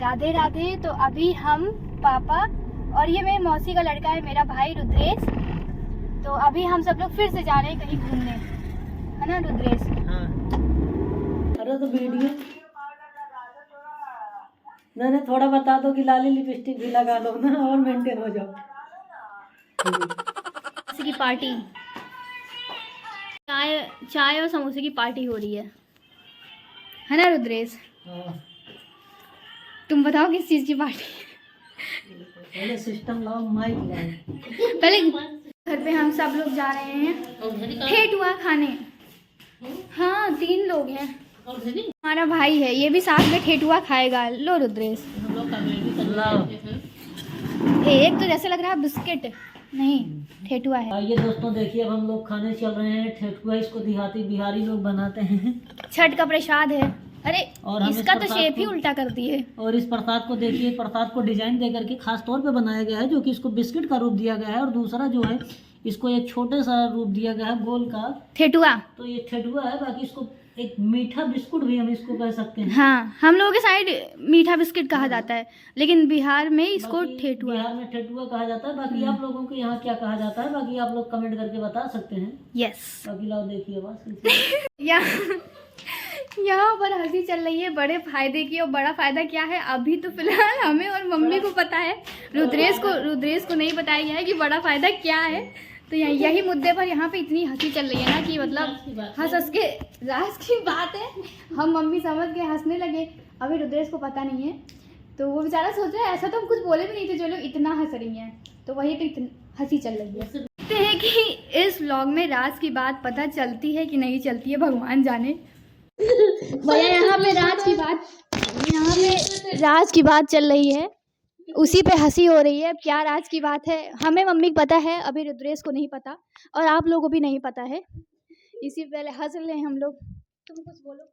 राधे राधे। तो अभी हम पापा और ये मेरी मौसी का लड़का है, मेरा भाई रुद्रेश। तो अभी हम सब लोग फिर से जा रहे हैं कहीं घूमने, है ना रुद्रेश? हाँ। अरे तो वीडियो मैंने थोड़ा बता दो कि लाली लिपस्टिक भी लगा लो ना और मेंटेन हो जाओ। समोसे की पार्टी, चाय और समोसे की पार्टी हो रही है ना रुद्रेश? हाँ। तुम बताओ किस चीज़ की पार्टी? पहले सिस्टम लाओ, माइक लाओ। पहले घर पे हम सब लोग जा रहे हैं ठेठुआ खाने। हाँ 3 लोग हैं, हमारा भाई है ये भी साथ में ठेठुआ खाएगा। लो रुद्रेश, लाओ। एक तो जैसे लग रहा है बिस्किट, नहीं ठेठुआ है। आइए दोस्तों देखिए, अब हम लोग खाने चल रहे हैं ठेठुआ। इसको देहाती बिहारी लोग बनाते हैं, छठ का प्रसाद है। अरे और इसका तो शेप ही उल्टा कर दिए। और इस प्रसाद को देखिए, प्रसाद को डिजाइन दे करके खास तौर पे बनाया गया है, जो कि इसको बिस्किट का रूप दिया गया है। और दूसरा जो है इसको एक छोटे सा रूप दिया गया है गोल का, ठेठुआ। तो ये ठेठुआ है। बाकी इसको एक मीठा बिस्कुट भी हम इसको कह सकते हैं। हाँ हम लोगों के साइड मीठा बिस्किट कहा जाता है, लेकिन बिहार में इसको ठेठुआ, बिहार में ठेठुआ कहा जाता है। बाकी आप लोगों के यहाँ क्या कहा जाता है, बाकी आप लोग कमेंट करके बता सकते हैं। यस। बाकी लाओ देखिए बस। यहाँ पर हंसी चल रही है बड़े फायदे की। और बड़ा फायदा क्या है अभी तो फिलहाल हमें और मम्मी को पता है, रुद्रेश को नहीं बताया गया है कि बड़ा फायदा क्या है। तो यही मुद्दे पर यहाँ पे इतनी हंसी चल रही है ना कि मतलब हंस के राज की बात है, हम मम्मी समझ के हंसने लगे। अभी रुद्रेश को पता नहीं है, तो वो बेचारा सोच रहा है ऐसा तो हम कुछ बोले भी नहीं थे जो लोग इतना हंस रही हैं, तो वही पे इतनी हंसी चल रही है। देखते हैं कि इस व्लॉग में राज की बात पता चलती है कि नहीं चलती है, भगवान जाने। भैया यहाँ पे राज की बात चल रही है, उसी पे हंसी हो रही है। क्या राज की बात है हमें मम्मी को पता है, अभी रुद्रेश को नहीं पता और आप लोगों को भी नहीं पता है। इसी पहले हंस रहे हैं हम लोग। तुम कुछ बोलो,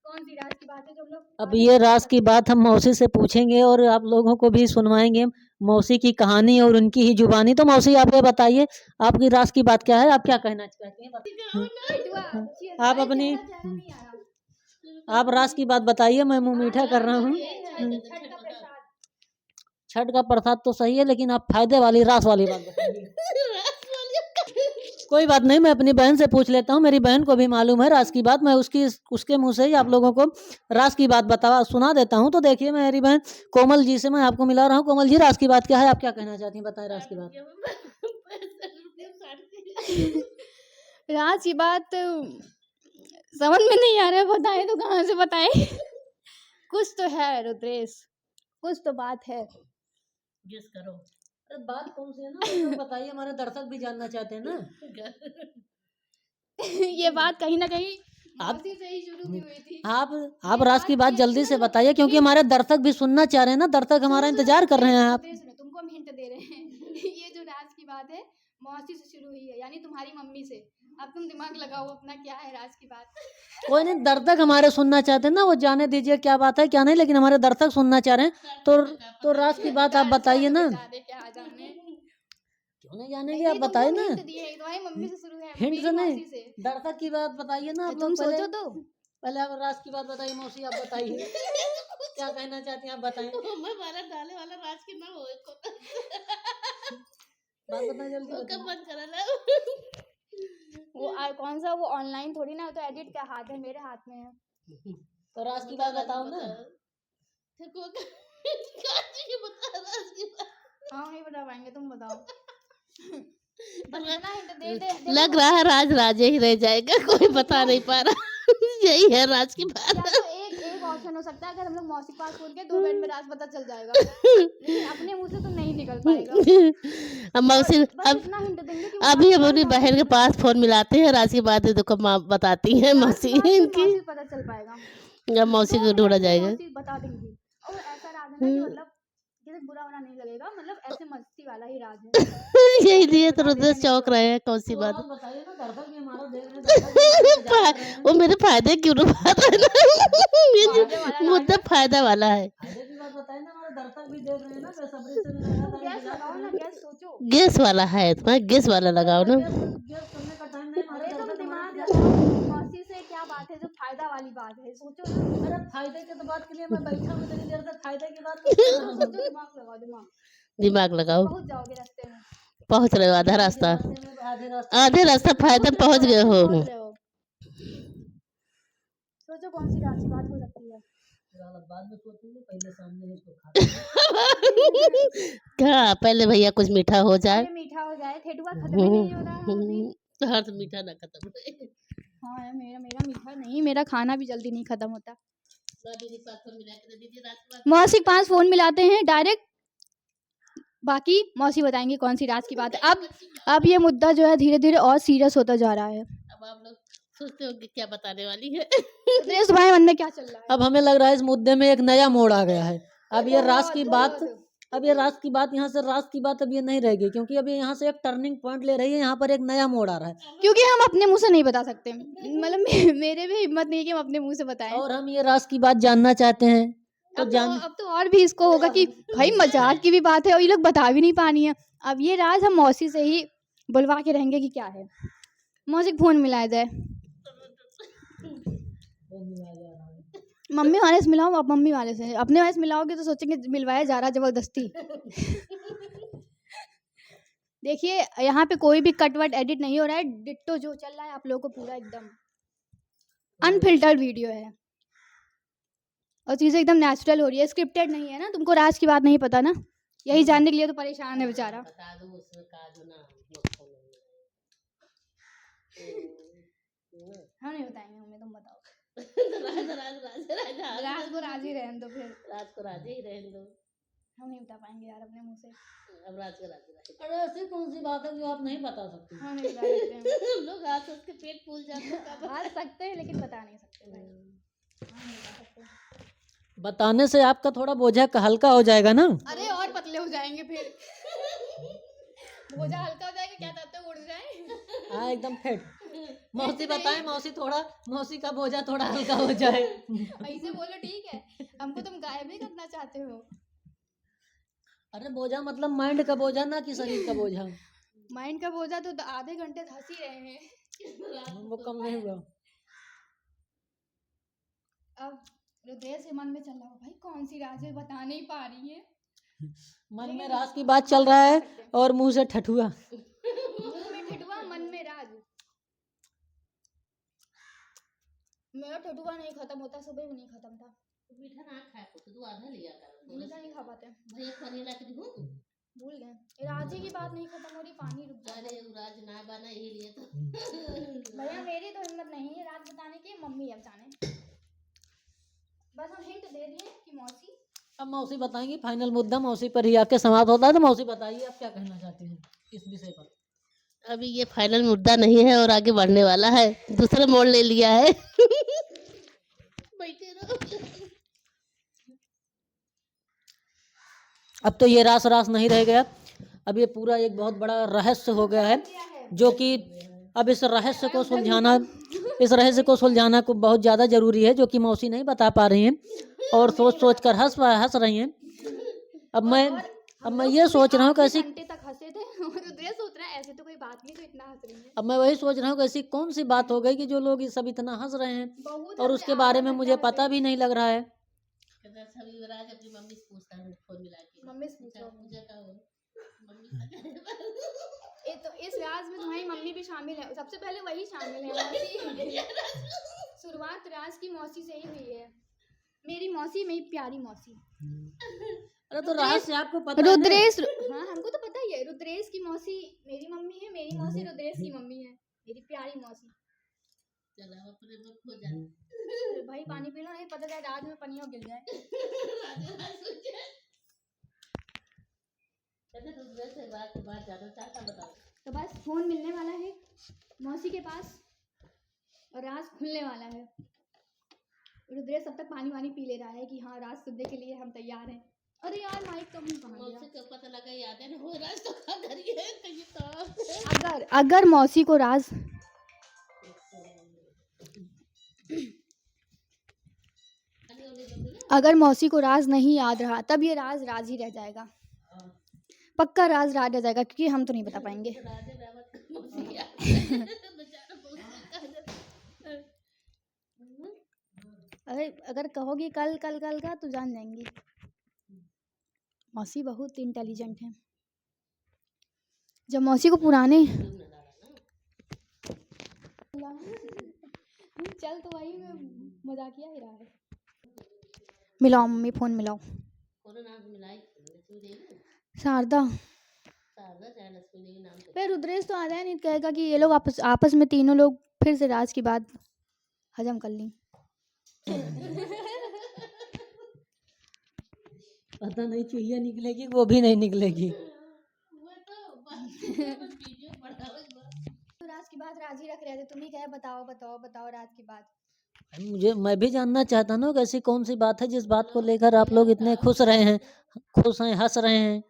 कौन सी राज की बात है जो हम लोग? अब ये राज की बात हम मौसी से पूछेंगे और आप लोगों को भी सुनवाएंगे मौसी की कहानी और उनकी ही जुबानी। तो मौसी आप ये बताइए, आपकी राज की बात क्या है, आप क्या कहना चाहती हैं? आप अपनी आप राज की बात बताइए, मैं मुंह मीठा कर रहा हूँ। छठ का प्रसाद तो सही है, लेकिन आप फायदे वाली रास वाली बात बताइए। कोई बात नहीं, मैं अपनी बहन से पूछ लेता हूँ, मेरी बहन को भी मालूम है रास की बात। मैं उसके मुंह से ही आप लोगों को रास की बात सुना देता हूँ। तो देखिए मेरी बहन कोमल जी से मैं आपको मिला रहा हूँ। कोमल जी, रास की बात क्या है, आप क्या कहना चाहती हैं, बताएं रास की बात। राज की बात समझ में नहीं आ रहा है, बताएं तो कहाँ से बताएं? कुछ तो है रुद्रेश, कुछ तो बात है। गेस करो। अरे बात कौन सी है ना, तो बताइए, हमारे दर्शक भी जानना चाहते हैं ना। ये बात कहीं ना कहीं आप मौसी से ही शुरू की हुई थी। आप राज की बात जल्दी से बताइए, क्योंकि हमारे दर्शक भी सुनना चाह रहे हैं ना, दर्शक हमारा इंतजार कर रहे हैं। आप तुमको हम हिंट दे रहे हैं। ये जो राज की बात है मौसी से शुरू हुई है, यानी तुम्हारी मम्मी से। अब तुम दिमाग लगाओ अपना, क्या है राज की बात? कोई नहीं, दर्शक हमारे सुनना चाहते हैं ना, वो जाने दीजिए क्या बात है क्या नहीं, लेकिन हमारे दर्शक सुनना चाह रहे हैं। तो राज की बात आप बताइए ना। क्यों नहीं जानेंगे, आप बताइए ना। मम्मी से शुरू है, हिंट से नहीं, दर्शक की बात बताइए ना। आप तुम सोचो तो। पहले आप राज की बात बताइए। मौसी आप बताइए क्या कहना चाहती हैं, आप बताएं। डाले वाला राज के नाम हो बात बताएं जल्दी। वो कौन सा, वो ऑनलाइन थोड़ी ना, तो एडिट का हाथ है, मेरे हाथ में है। तो राज की बात बताओ ना। हाँ नहीं बता पाएंगे, तुम बताओ। लग रहा है राज राजे ही रह जाएगा, कोई बता नहीं पा रहा। यही है राज की बात। या तो एक ऑप्शन हो सकता है, अगर हम लोग मौसी पास खोल के 2 मिनट में राज पता चल जाएगा, लेकिन अपने मुंह से तो नहीं निकल पाएगा। अब मौसी इतना हिंट देंगे कि अभी हम अपनी बहन के पास फोन मिलाते हैं, राज की बात तो बताती है मौसी इनकी। पता चल पाएगा, जब मौसी को ढूंढा जाएगा। मौसी बता देंगी। और ऐसा राज है ना कि मतलब किसी बुरा वाला नहीं लगेगा, मतलब ऐसे मस्ती वाला ही राज है। यही लिए तो रुद्र चौंक रहे हैं, कौन सी बात। बताइए ना, दर्शक भी हमारा देख रहे हैं। वो मेरे फायदे क्यों रुपा रहे ना। मुद्दा फायदा वाला है। फायदे की बात बताइए ना, हमारे दर्शक भी देख रहे हैं ना, बेसब्री से गैस लगाओ ना, गैस सोचो। गैस वाला है, तुम्हारा गैस वाला लगाओ ना। गैस करने का टाइम नहीं, हमारे तुम दर्शक दिमाग लगाओ, मौसी से क्या बात बात है, जो फायदा वाली बात है, सोचो ना। अरे फायदे की तो बात के लिए मैं बैठा हूँ इतनी देर से, फायदे की बात कर रहा हूँ। सोचो, दिमाग लगाओ, दिमाग। दिमाग लगाओ, पहुंच जाओगे रास्ते में। पहुंच रहे हो आधा रास्ता, आधे रास्ते फायदा पहुंच गए हो। पहुंच रहे हो। सोचो कौन सी राशि बात हो सकती है। बाद में सोचेंगे, पहले सामने है इसको खा क्या पहले भैया कुछ मीठा हो जाए। अरे मीठा हो जाए, ठेठुआ खत्म ही नहीं हो रहा है अभी। हाँ तो मीठा ना खत्म हो। हाँ यार, मेरा मेरा मीठा नहीं, मेरा खाना भी जल्दी नहीं खत्म होता। मौसी के पास फोन मिलाते हैं डायरेक्ट, बाकी मौसी बताएंगे कौन सी राज की बात है। अब ये मुद्दा जो है धीरे धीरे और सीरियस होता जा रहा है। अब आप लोग सोचते हो कि क्या बताने वाली है। रुद्रेश, तुम्हारे मन में क्या चल रहा है? अब हमें लग रहा है इस मुद्दे में एक नया मोड़ आ गया है। अब ये रास की बहुत, बात, बहुत। अब ये रास की बात, यहाँ से रास की बात अब ये नहीं रहेगी, क्योंकि अब ये यहाँ से एक टर्निंग पॉइंट ले रही है, यहाँ पर एक नया मोड़ आ रहा है। क्योंकि हम अपने मुंह से नहीं बता सकते, मतलब मेरे भी हिम्मत नहीं है कि हम अपने मुंह से बताएं। और हम ये रास की बात जानना चाहते हैं तो अब तो और भी इसको होगा कि भाई मजाक की भी बात है और ये लोग बता भी नहीं पा रही हैं। अब ये राज हम मौसी से ही बुलवा के रहेंगे कि क्या है। मौसी को फोन मिलाया जाए। मम्मी वाले से मिलाओ, अब मम्मी वाले से, अपने वाले से मिलाओगे तो सोचेंगे मिलवाया जा रहा जबरदस्ती। देखिए यहाँ पे कोई भी कट वट एडिट नहीं हो रहा है, डिट्टो जो चल रहा है आप लोगों को पूरा एकदम अनफिल्टर्ड वीडियो है और चीजें एकदम नेचुरल हो रही है, स्क्रिप्टेड नहीं है ना। तुमको राज की बात नहीं पता ना, यही जानने के लिए तो परेशान है बेचारा। बता दो उसमें का जो ना हम नहीं बताएंगे, हमें तुम बताओ। राज राज को राजी रहने दो, फिर राज को राजे ही रहने दो। हम नहीं बता पाएंगे यार अपने मुंह से। अब राज को राजे रहे। अरे ऐसी कौन सी बात है जो आप नहीं बता सकते? हम नहीं बता सकते। हम लोग आज उसके पेट फूल जाते हैं। बात सकते हैं लेकिन बता नहीं सकते भाई। हम नहीं बता सकते। बताने से आपका थोड़ा बोझा हल्का हो जाएगा ना। अरे और पतले हो जाएंगे फिर। बोझा हल्का हो जाएगा, क्या चाहते हो उड़ जाए? हाँ एकदम फिट। मौसी बताएं, मौसी का बोझा थोड़ा हल्का हो जाए। ऐसे बोलो ठीक है, हमको तुम गायब ही करना चाहते हो। अरे बोझा मतलब माइंड का बोझा, ना कि शरीर का बोझा। माइंड का बोझा तो आधे घंटे हंस ही रहे हैं। वो कम नहीं हुआ। अब रुद्रेश के मन में चल रहा हो भाई कौन सी राज है, बता नहीं पा रही है। मन में राज की बात चल रहा है और मुंह से ठठुआ। मुंह में ठठुआ, मन में राज। मेरा ठठुआ नहीं खत्म होता, सुबह भी नहीं खत्म था। मीठा ना खाया को तो आधा लिया कर। मीठा नहीं खा पाते, भैया पानी ला के दूं। भूल गए। राजी की बात नहीं खत्म हो रही, पानी रुक जा। अरे राज ना बना यही लिए तो। भैया मेरी तो हिम्मत नहीं है राज बताने की, मम्मी अब जाने। बस हम हिंट दे दिए कि मौसी। अब मौसी बताएंगी, फाइनल मुद्दा मौसी पर ही आके समाप्त होता है। तो मौसी बताइए आप क्या कहना चाहती हैं इस विषय पर। अभी ये फाइनल मुद्दा नहीं है और आगे बढ़ने वाला है, दूसरा मोड़ ले लिया है। बैठे रहो। अब तो ये रास नहीं रह गया, अब ये पूरा एक बहुत बड़ा रहस्य हो गया है, जो कि अब इस रहस्य को सुलझाना को बहुत ज़्यादा जरूरी है, जो कि मौसी नहीं बता पा रही हैं और सोच कर हंस रही हैं। अब मैं ये सोच रहा हूँ कि ऐसी, घंटे तक हंसे थे और रुद्रेश सोच रहा है ऐसे तो कोई बात नहीं तो इतना हंस रही है। अब मैं वही सोच रहा हूँ कि ऐसी कौन सी बात हो गई कि जो लोग ये सब इतना हंस रहे हैं बहुत और उसके बारे में मुझे पता भी नहीं लग रहा है। राज अपनी मम्मी से पूछता है फोन मिला के। मम्मी से पूछो। पूजा का हो मम्मी तो इस राज में तुम्हारी मम्मी भी शामिल है, सबसे पहले वही शामिल है। मौसी शुरुआत राज की मौसी से ही हुई है, मेरी मौसी, मेरी प्यारी मौसी। अरे तो रहस्य आपको पता रुद्रेश, हाँ हमको तो पता ही है। रुद्रेश की मौसी मेरी मम्मी है, मेरी मौसी रुद्रेश की मम्मी है, मेरी प्यारी मौसी। चला अपने में खो जा। भाई पानी पी लो, नहीं पता जाए रात में पनिया गिर जाए। तो बस फोन मिलने वाला है मौसी के पास और राज खुलने वाला है। रुद्रेश सब तक पानी पी ले रहा है कि हाँ राज सुनने के लिए हम तैयार हैं। अरे यार माइक कम कहाँ गया? पता लगा याद है ना हो राज तो खा घर ही है कहीं तो। अगर मौसी को राज अगर मौसी को राज नहीं याद रहा तब ये राज ही रह जाएगा, पक्का राज रह जाएगा, क्योंकि हम तो नहीं बता पाएंगे। अरे अगर कहोगी कल कल कल का तो जान जाएंगी। मौसी बहुत इंटेलिजेंट है। जब मौसी को पुराने चल तो वही में मजाकिया ही रहा है। मिलाओ मम्मी फोन मिलाओ। शारदा फिर रुद्रेश तो आधा ही नहीं कहेगा कि ये लोग आपस में तीनों लोग फिर से राज की बात हजम कर ली। पता नहीं चुहिया निकलेगी वो भी नहीं निकलेगी। तो राज की बात राज ही रख रहे थे, तुम ही कहे बताओ बताओ बताओ राज की बात। मैं भी जानना चाहता ना कैसी कौन सी बात है जिस बात को लेकर आप लोग इतने खुश रहे हैं, खुश हैं, हंस रहे हैं।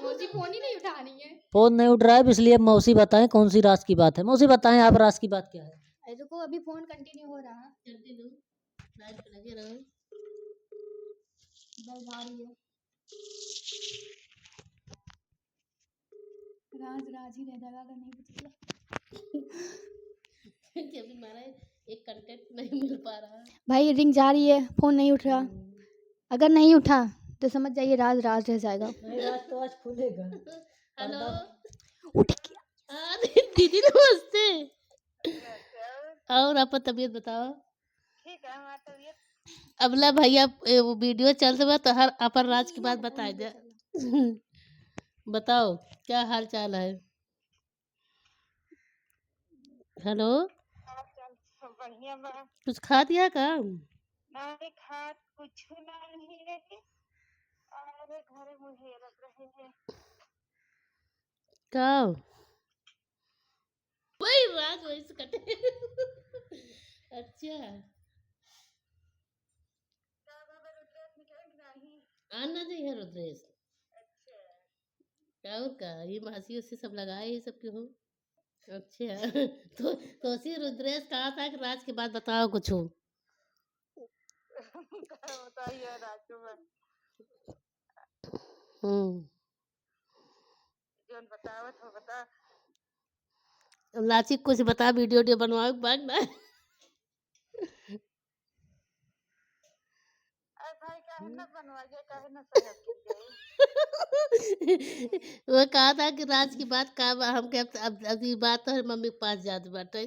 मौसी फोन ही नहीं उठा रही है। फोन नहीं उठ रहा है, इसलिए मौसी बताएं कौन सी राज की बात है। मौसी बताएं आप राज की बात क्या है। देखो अभी फोन कंटिन्यू हो रहा है। बस आ रही है। राज राज ही रह जाएगा अगर नहीं बचेगा। क्योंकि अभी हमारा एक कंटेंट नहीं मिल पा रहा। भाई रिंग जा रही है, फोन नहीं उठ रहा। अगर नहीं उठा तो समझ जाइए राज राज रह जाएगा। नहीं राज तो आज खुलेगा। हेलो उठ गया। दीदी नमस्ते। और आपका तबीयत बताओ। ठीक है हमारा तबीयत। अबला भैया वो वीडियो चल रहा तो हर अपन राज की बात बताए दे। बताओ क्या हाल चाल है। हेलो सब बढ़िया बा। कुछ खा दिया का। नहीं खात कुछ नहीं है और घर मुझे रख रहे हैं। का वही राज वही से कटे। अच्छा आना चाहिए रुद्रेश। अच्छा और का ये हंसी उसी सब लगाए ये सब क्यों हो। अच्छा तो उसी रुद्रेश कहा था कि राज की बात बताओ कुछ हो। बताइए राजू में जो बतावत हो बता। लाची कुछ बता वीडियो बनवाओ बाग ना। भाई काहे ना बनवाइए काहे ना सहयोग कीजिए। वो कहा था कि राज की बात का हम क्या अब अभी बात तो मम्मी के पास जाते बाटे।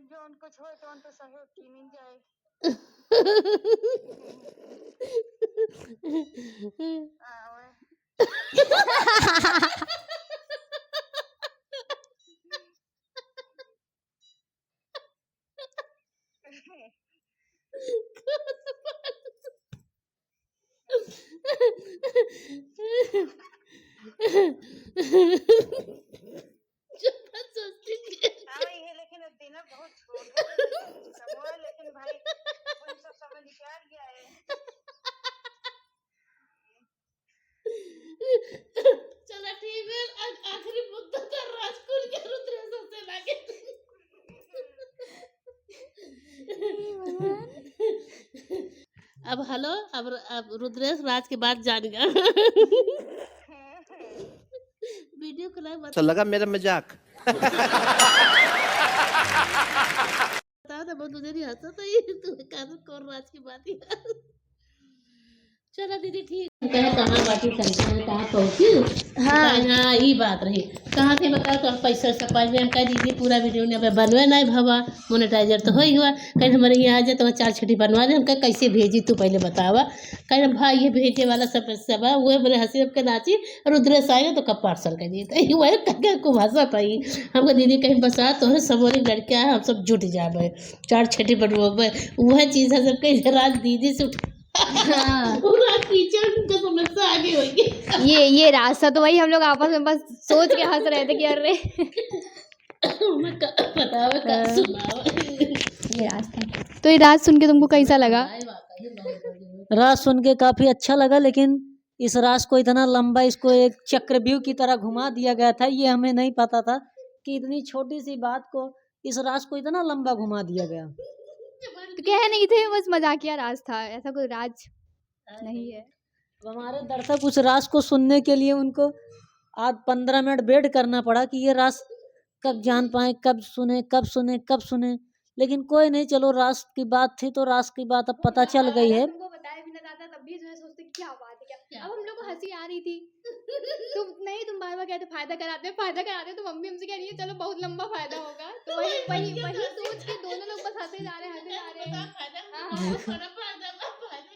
जो उनको छोड़ तो उनको सहयोग की नहीं जाए। लेकिन दिन बहुत छोटा है लेकिन भाई सब समझ निकाल गया है। चलो ठीक है आखिरी मुद्दा था राजकुल के रुद्रेश से लगे। अब हेलो अब रुद्रेश राज के बाद जानेगा। वीडियो को लाइव तो लगा मेरा मजाक। बता था बहुत मुझे नहीं हंसा था ये तू कौन राज की बात ही। चलो दीदी ठीक कहाँ बाकी संख्या कहाँ पहुँची। हाँ ये बात रही कहाँ थे बताओ तो पैसा पाई में हम कह दीजिए पूरा वीडियो ने बनवे नहीं भवा मोनेटाइजर तो हो ही हुआ कहीं हमारे यहाँ आ जाए तो 4 छठी बनवा दे हम कह कैसे भेजी तू पहले बतावा कहीं भाई ये भेजे वाला सब सब वो मेरे हंसी के नाची रुद्रेश आएगा तो कब पार्सल कर दिए वही कह को भाषा पाई हमको दीदी कहीं बसा तो सबोरी लड़कियाँ हम सब जुट जाए 4 छठी बनवे वह चीज़ है सब कहीं राज दीदी से आगे होगी। ये रास्ता तो वही हम लोग आपस में बस सोच के हंस रहे थे कि अरे ये रास्ता। तो ये राज सुन के तुमको कैसा लगा। राज सुन के काफी अच्छा लगा लेकिन इस राज को इतना लंबा इसको एक चक्रव्यूह की तरह घुमा दिया गया था। ये हमें नहीं पता था कि इतनी छोटी सी बात को इस राज को इतना लंबा घुमा दिया गया। तो कह नहीं थे बस मजाकिया राज था ऐसा कोई राज नहीं है। हमारे दर्शक उस राज को सुनने के लिए उनको आज 15 मिनट वेट करना पड़ा कि ये राज कब जान पाए, कब सुने, कब सुने, कब सुने, लेकिन कोई नहीं। चलो रास की बात थी तो रास की बात अब पता चल गई है। तुमको बताया भी ना जाता तब भी जो है सोचते क्या बात है क्या। अब हम लोग को हंसी आ रही थी। तुम बार बार कहते फायदा कराते तो मम्मी हमसे कह रही है चलो बहुत लंबा फायदा होगा। तो वही सोच के दोनों लोग बस हंसे जा रहे हैं।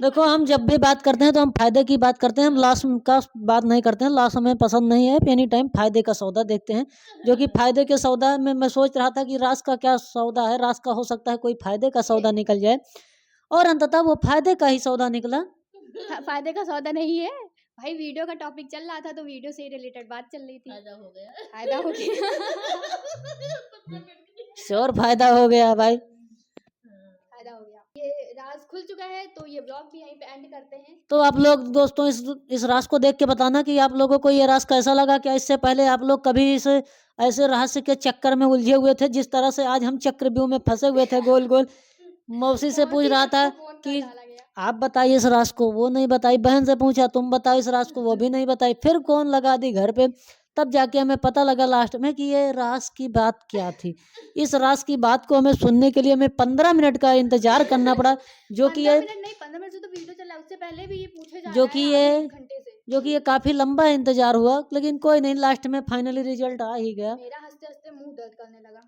देखो हम जब भी बात करते हैं तो हम फायदे की बात करते हैं, हम लॉस का बात नहीं करते हैं। लॉस हमें पसंद नहीं है। एनी टाइम फायदे का सौदा देखते हैं, जो कि फायदे के सौदा में मैं सोच रहा था कि रास का क्या सौदा है। रास का हो सकता है कोई फायदे का सौदा निकल जाए, और अंततः वो फायदे का ही सौदा निकला। फायदे का सौदा नहीं है भाई। वीडियो का टॉपिक चल रहा था तो वीडियो से रिलेटेड बात चल रही थी। फायदा हो गया। फायदा हो गया। श्योर फायदा हो गया भाई। फायदा हो गया। ये राज खुल चुका है तो ये ब्लॉग भी यहीं पे एंड करते हैं। तो आप लोग दोस्तों इस रास को देख के बताना कि आप लोगों को ये रास कैसा लगा। क्या इससे पहले आप लोग कभी इस ऐसे रहस्य के चक्कर में उलझे हुए थे जिस तरह से आज हम चक्रव्यूह में फंसे हुए थे गोल गोल। मौसी से पूछ रहा था कि आप बताइए इस रास को, वो नहीं बताई। बहन से पूछा तुम बताओ इस रास को, वो भी नहीं बताई। फिर कौन लगा दी घर पे, तब जाके हमें पता लगा लास्ट में कि ये रास की बात क्या थी। इस रास की बात को हमें सुनने के लिए हमें 15 मिनट का इंतजार करना पड़ा, जो कि ये 15 मिनट से तो वीडियो चला, उससे पहले भी ये पूछे जा जो रहा कि है ये आधे घंटे से। जो कि ये काफी लंबा इंतजार हुआ, लेकिन कोई नहीं, लास्ट में फाइनली रिजल्ट आ ही गया। मेरा हंसते हंसते मुंह दर्द करने लगा।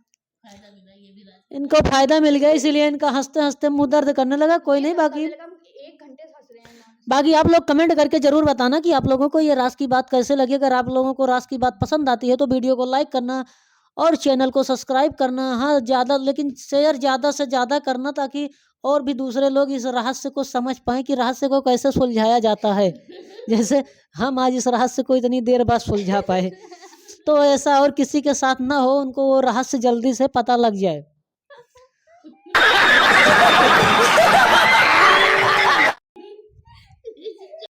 फायदा मिला, ये भी राज इनको फायदा मिल गया इसलिए इनका हंसते हंसते मुंह दर्द करने लगा। कोई नहीं, बाकी 1 घंटे से हंस रहे हैं ना। बाकी आप लोग कमेंट करके जरूर बताना कि आप लोगों को ये रास की बात कैसे लगी। अगर आप लोगों को रास की बात पसंद आती है तो वीडियो को लाइक करना और चैनल को सब्सक्राइब करना। हाँ ज़्यादा, लेकिन शेयर ज़्यादा से ज़्यादा करना, ताकि और भी दूसरे लोग इस रहस्य को समझ पाएँ कि रहस्य को कैसे सुलझाया जाता है, जैसे हम आज इस रहस्य को इतनी देर बाद सुलझा पाए। तो ऐसा और किसी के साथ ना हो, उनको वो रहस्य जल्दी से पता लग जाए।